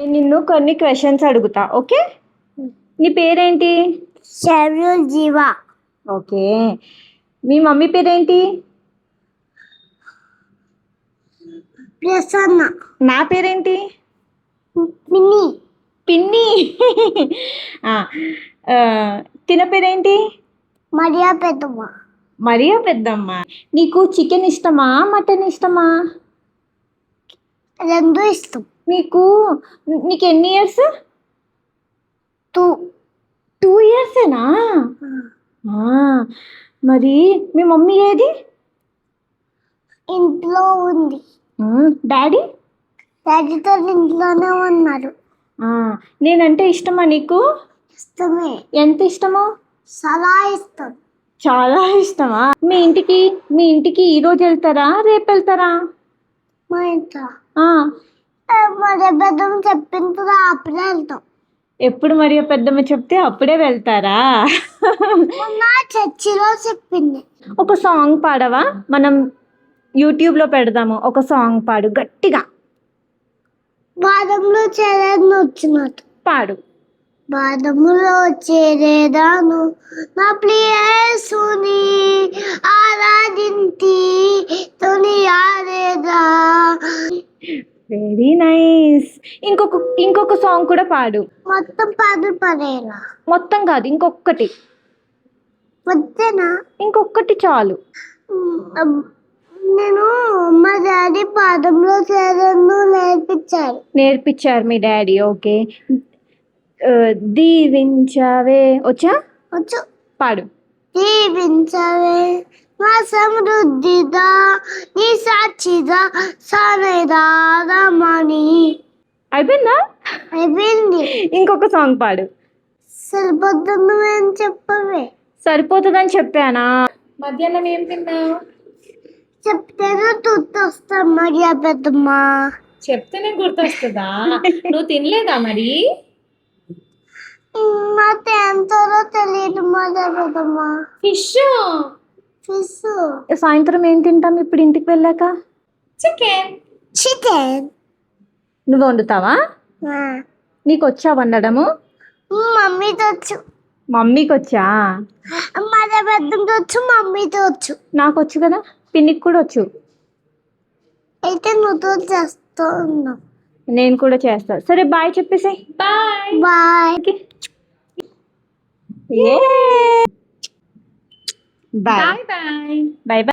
నేను నిన్ను కొన్ని క్వశ్చన్స్ అడుగుతా, ఓకే? నీ పేరేంటి? షెడ్యూల్ జీవా. ఓకే. మీ మమ్మీ పేరేంటి? ప్రసన్న. నా పేరేంటి? మినీ. పిన్ని. ఆ, ఆ, తిన పేరేంటి? మరియా పెద్దమ్మ. మరియా పెద్దమ్మ. నీకు చికెన్ ఇష్టమా, మటన్ ఇష్టమా? రెండు ఇష్టం. నీకు ఎన్ని ఇయర్స్? 2. 2 ఇయర్సేనా? మరి మీ మమ్మీ ఏది? ఇంట్లో ఉంది. డాడీ? డాడీతో ఇంట్లోనే ఉన్నారు. నేనంటే ఇష్టమా నీకు? ఇష్టమే. ఎంత ఇష్టమో? చాలా ఇష్టం. చాలా ఇష్టమా? మీ ఇంటికి ఈరోజు వెళ్తారా, రేపు వెళ్తారా? మా ఇంట్లో మరియా పెద్దమ్మ చెప్పింది అప్పుడే వెళ్తాం. ఎప్పుడు మరియా పెద్దమ్మ చెప్తే అప్పుడే వెళ్తారా? మొన్న చర్చిలో చెప్పింది. ఒక సాంగ్ పాడవా? మనం యూట్యూబ్లో పెడదాము. ఒక సాంగ్ పాడు గట్టిగా. బాదంలో చేరేదాను వచ్చినట్టు పాడు. బాదములో చేరేదాను నా ప్రియేసుని ఆరాధించి తొలియారేదా. Very nice. ఇంకొక సాంగ్ కూడా పాడు. మొత్తం పాటలు పడేలా. మొత్తం కాదు, ఇంకొకటి. వద్దేనా? ఇంకొకటి చాలు. నేను మా డాడీ పాదంలో చేరను నేర్పించారు మీ డాడీ. ఓకే. దీవించవే వచ్చా? వచ్చు. పాడు. దీవించవే నా సమృద్ధిదా నీ సాక్షిదా సనేదా రమణి. అయిపోయిందా? అయిపోయింది. ఇంకొక సాంగ్ పాడు. సరిపోతుంది ఏం చెప్పవే? సరిపోతుందని చెప్పానా? మధ్యాహ్నం ఏం తిన్నావు? చెప్తేనే గుర్తొస్తాం మరియా పెద్దమ్మ. చెప్తేనే గుర్తొస్తుందా? నువ్వు తినలేదా మరి? నాకు ఎంతో తెలియదు మరియా పెద్దమ్మ. ఫిష్. ఫిష్. సాయంత్రం ఏం తింటాం ఇప్పుడు ఇంటికి వెళ్ళాక? చికెన్. నువ్వు వండుతావా? నీకు వచ్చా వండడము? మమ్మీతో వచ్చు. మమ్మీకి వచ్చా? మరియా పెద్దమ్మతో వచ్చు, మమ్మీతో వచ్చు. నాకు వచ్చు కదా, పిన్నికి కూడా వచ్చు. అయితే నువ్వు చేస్తూ ఉన్నావు. నేను కూడా చేస్తా. సరే బాయ్ చెప్పేసి. Bye. Bye. Bye bye. Bye bye.